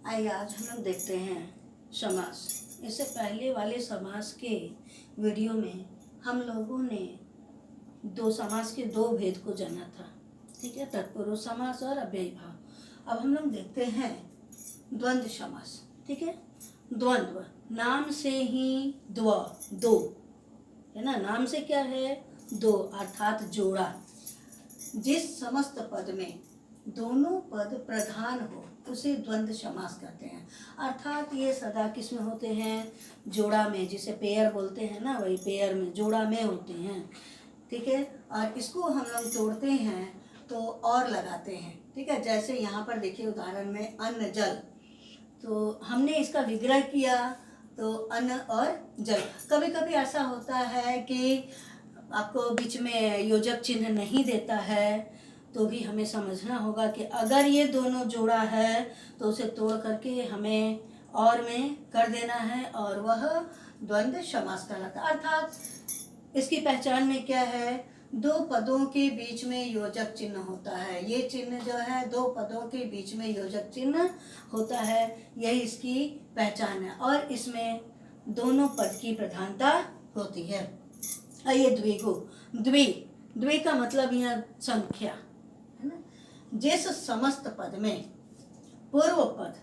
आइए आज हम लोग देखते हैं समास। इससे पहले वाले समास के वीडियो में हम लोगों ने दो समास के दो भेद को जाना था, ठीक है, तत्पुरुष समास और अव्ययी भाव। अब हम लोग देखते हैं द्वंद्व समास, ठीक है। द्वंद्व नाम से ही दो है ना, नाम से क्या है, दो अर्थात जोड़ा। जिस समस्त पद में दोनों पद प्रधान हो उसे द्वंद्व समास कहते हैं। अर्थात ये सदा किस में होते हैं, जोड़ा में, जिसे पेयर बोलते हैं ना, वही पेयर में, जोड़ा में होते हैं, ठीक है। और इसको हम लोग तोड़ते हैं तो और लगाते हैं, ठीक है। जैसे यहाँ पर देखिए उदाहरण में अन्न जल, तो हमने इसका विग्रह किया तो अन्न और जल। कभी कभी ऐसा होता है कि आपको बीच में योजक चिन्ह नहीं देता है, तो भी हमें समझना होगा कि अगर ये दोनों जोड़ा है तो उसे तोड़ करके हमें और में कर देना है, और वह द्वंद्व समास कहलाता है। अर्थात इसकी पहचान में क्या है, दो पदों के बीच में योजक चिन्ह होता है। ये चिन्ह जो है दो पदों के बीच में योजक चिन्ह होता है, यही इसकी पहचान है, और इसमें दोनों पद की प्रधानता होती है। आइए द्विगु, द्वि का मतलब यह संख्या है ना। जिस समस्त पद में पूर्व पद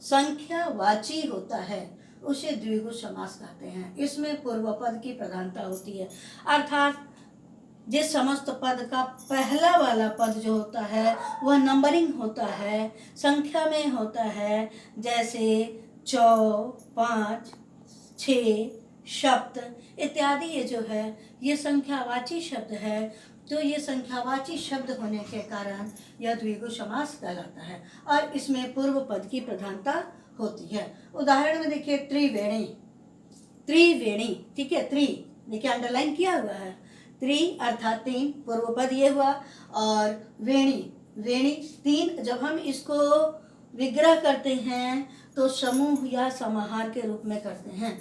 संख्यावाची होता है उसे द्विगु समास कहते हैं। इसमें पूर्व पद की प्रधानता होती है, अर्थात जिस समस्त पद का पहला वाला पद जो होता है वह नंबरिंग होता है, संख्या में होता है, जैसे 4, 5, 6, शब्द इत्यादि। ये जो है ये संख्यावाची शब्द है, तो ये संख्यावाची शब्द होने के कारण यह द्विगु समास कहलाता है, और इसमें पूर्व पद की प्रधानता होती है। उदाहरण में देखिए त्रिवेणी, ठीक है, त्रि देखिए अंडरलाइन किया हुआ है, त्रि अर्थात तीन, पूर्व पद ये हुआ, और वेणी तीन। जब हम इसको विग्रह करते हैं तो समूह या समाहार के रूप में करते हैं,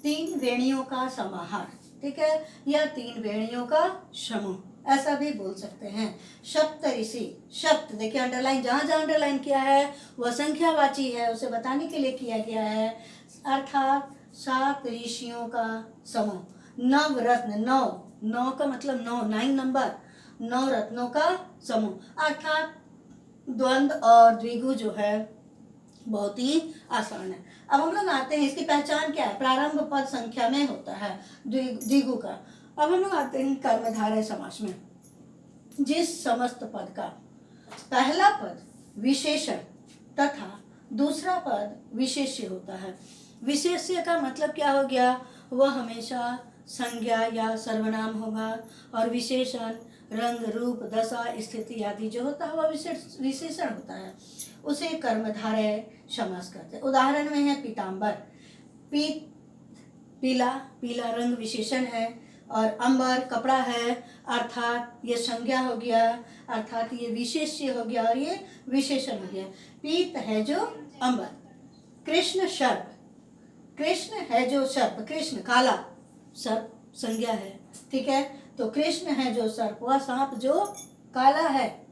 तीन वेणियों का समाहार, ठीक है, या तीन वेणियों का समूह, ऐसा भी बोल सकते हैं। सप्तऋषि, शब्द देखिए अंडरलाइन, जहाँ जहाँ अंडरलाइन किया है वह संख्यावाची है, उसे बताने के लिए किया गया है, अर्थात 7 ऋषियों का समूह। नवरत्न, नौ का मतलब 9 नंबर, 9 रत्नों का समूह। अर्थात द्वंद्व और द्विगु जो है बहुत ही आसान है। अब हम लोग आते हैं, इसकी पहचान क्या है, प्रारंभ पद संख्या में होता है द्विगु का। अब हम लोग आते हैं कर्मधारय समास में। जिस समस्त पद का पहला पद विशेषण तथा दूसरा पद विशेष्य होता है। विशेष्य का मतलब क्या हो गया, वह हमेशा संज्ञा या सर्वनाम होगा, और विशेषण रंग, रूप, दशा, स्थिति आदि जो होता है वह विशेषण होता है, उसे कर्मधारय समास कहते हैं। उदाहरण में है पीतांबर, पीला रंग विशेषण है, और अंबर कपड़ा है, अर्थात ये संज्ञा हो गया, अर्थात ये विशेष्य हो गया, और ये विशेषण हो गया। पीत है जो अंबर। कृष्ण सर्प, कृष्ण है जो सर्प, कृष्ण काला सर्प संज्ञा है, ठीक है, तो कृष्ण है जो सर्प, वह सांप जो काला है।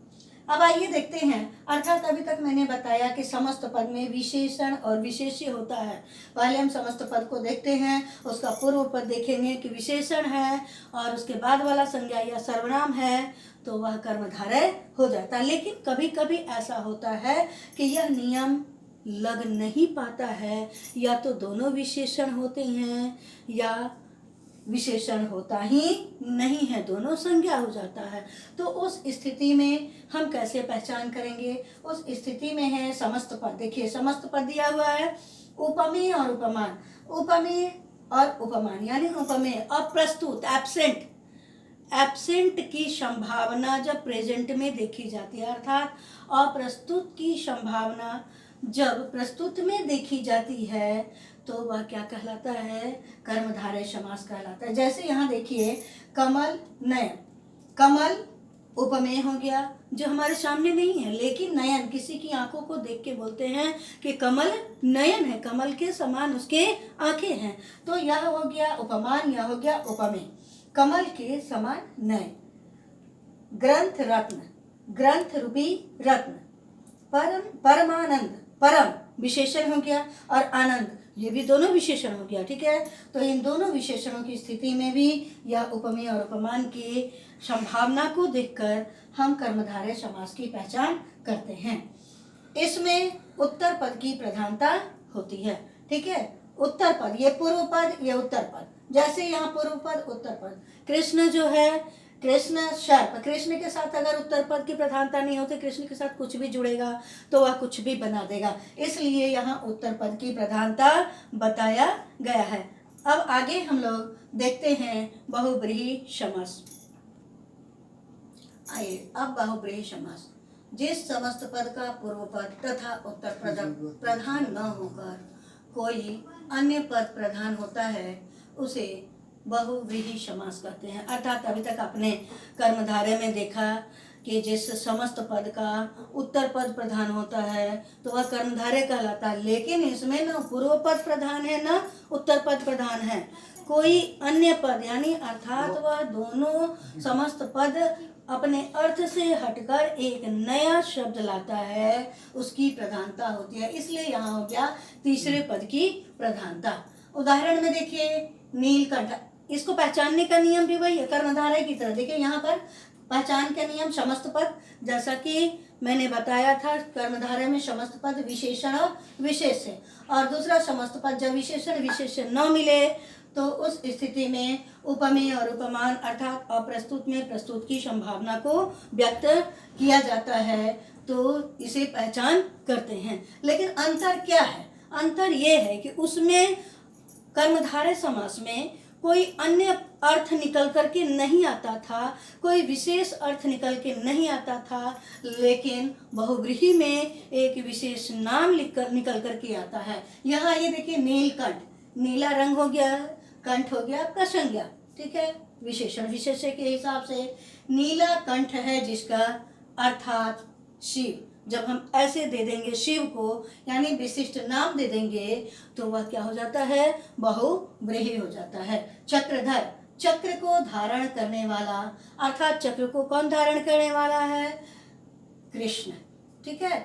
अब आइए देखते हैं, अर्थात अभी तक मैंने बताया कि समस्त पद में विशेषण और विशेष्य होता है। पहले हम समस्त पद को देखते हैं, उसका पूर्व पद देखेंगे कि विशेषण है, और उसके बाद वाला संज्ञा या सर्वनाम है, तो वह कर्मधारय हो जाता है। लेकिन कभी कभी ऐसा होता है कि यह नियम लग नहीं पाता है, या तो दोनों विशेषण होते हैं या विशेषण होता ही नहीं है, दोनों संज्ञा हो जाता है। तो उस स्थिति में हम कैसे पहचान करेंगे, उस स्थिति में है समस्त पद। देखिए समस्त पद दिया हुआ है, उपमेय और उपमान। उपमेय और उपमान यानी उपमेय अप्रस्तुत, एब्सेंट की संभावना जब प्रेजेंट में देखी जाती है, अर्थात अप्रस्तुत की संभावना जब प्रस्तुत में देखी जाती है, तो वह क्या कहलाता है, कर्मधारय समास कहलाता है। जैसे यहाँ देखिए कमल नयन, कमल उपमेय हो गया जो हमारे सामने नहीं है, लेकिन नयन किसी की आंखों को देख के बोलते हैं कि कमल नयन है, कमल के समान उसके आंखें हैं, तो यह हो गया उपमान, यह हो गया उपमेय, कमल के समान नयन। ग्रंथ रत्न, ग्रंथ रूपी रत्न। परमानंद, परम विशेषण हो गया, और आनंद ये भी दोनों विशेषण हो गया। ठीक है, तो इन दोनों विशेषणों की स्थिति में भी यह उपमेय और उपमान की संभावना को देखकर हम कर्मधारय समास की पहचान करते हैं। इसमें उत्तर पद की प्रधानता होती है। ठीक है, उत्तर पद, ये पूर्व पद, ये उत्तर पद, जैसे यहाँ पूर्व पद उत्तर पद, कृष्ण जो है, कृष्ण सर्प, कृष्ण के साथ अगर उत्तर पद की प्रधानता नहीं होती, कृष्ण के साथ कुछ भी जुड़ेगा तो वह कुछ भी बना देगा, इसलिए यहाँ उत्तर पद की प्रधानता बताया गया है। अब आगे हम लोग देखते हैं बहुव्रीहि समास। आइए, अब बहुव्रीहि समास, जिस समस्त पद का पूर्व पद तथा उत्तर पद प्रधान न होकर कोई अन्य पद प्रधान होता है उसे बहुव्रीहि समास कहते हैं। अर्थात अभी तक आपने कर्मधारय में देखा कि जिस समस्त पद का उत्तर पद प्रधान होता है तो वह कर्मधारय कहलाता है, लेकिन इसमें न पूर्व पद प्रधान है न उत्तर पद प्रधान है, कोई अन्य पद, यानी अर्थात वह दोनों समस्त पद अपने अर्थ से हटकर एक नया शब्द लाता है, उसकी प्रधानता होती है। इसलिए यहाँ हो गया तीसरे पद की प्रधानता। उदाहरण में देखिए, नीलकंठ, इसको पहचानने का नियम भी वही है कर्मधारय की तरह। देखिए यहाँ पर पहचान का नियम समस्त पद, जैसा कि मैंने बताया था कर्मधारय में समस्त पद विशेषण और विशेष है, और दूसरा समस्त पद जब विशेषण विशेषण न मिले तो उस स्थिति में उपमेय और उपमान अर्थात अप्रस्तुत में प्रस्तुत की संभावना को व्यक्त किया जाता है, तो इसे पहचान करते हैं। लेकिन अंतर क्या है? अंतर ये है कि उसमें कर्मधारय समास में कोई अन्य अर्थ निकल करके नहीं आता था, कोई विशेष अर्थ निकल के नहीं आता था, लेकिन बहुव्रीहि में एक विशेष नाम निकल करके आता है। यहाँ ये देखिए, नीलकंठ, नीला रंग हो गया, कंठ हो गया आपका संज्ञा। ठीक है, विशेषण विशेष्य के हिसाब से नीला कंठ है जिसका अर्थात शिव, जब हम ऐसे दे देंगे शिव को, यानी विशिष्ट नाम दे देंगे, तो वह क्या हो जाता है? बहुव्रीहि हो जाता है। चक्रधर, चक्र को धारण करने वाला, अर्थात चक्र को कौन धारण करने वाला है? कृष्ण। ठीक है,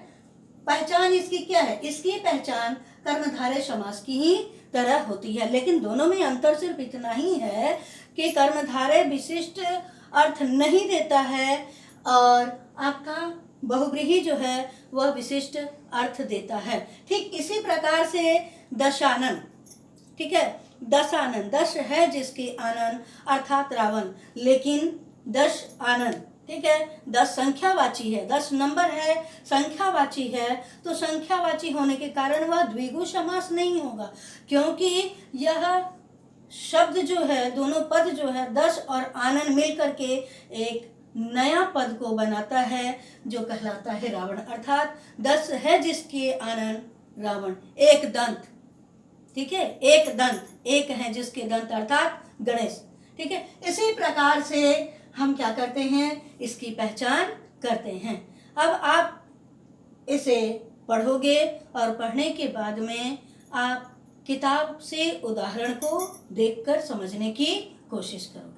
पहचान इसकी क्या है? इसकी पहचान कर्मधारय समास की ही तरह होती है, लेकिन दोनों में अंतर सिर्फ इतना ही है कि कर्मधारय विशिष्ट अर्थ नहीं देता है और आपका बहुव्रीहि जो है वह विशिष्ट अर्थ देता है। ठीक इसी प्रकार से दशानन, ठीक है, दशानन, दश है जिसके आनन अर्थात रावण, लेकिन दश आनन, ठीक है, 10 संख्यावाची है, 10 नंबर है, संख्यावाची है, तो संख्यावाची होने के कारण वह द्विगु समास नहीं होगा, क्योंकि यह शब्द जो है, दोनों पद जो है 10 और आनन मिल करके एक नया पद को बनाता है जो कहलाता है रावण। अर्थात 10 है जिसके आनन रावण, एक दंत, ठीक है, एक दंत, एक है जिसके दंत अर्थात गणेश। ठीक है, इसी प्रकार से हम क्या करते हैं? इसकी पहचान करते हैं। अब आप इसे पढ़ोगे और पढ़ने के बाद में आप किताब से उदाहरण को देखकर समझने की कोशिश करोगे।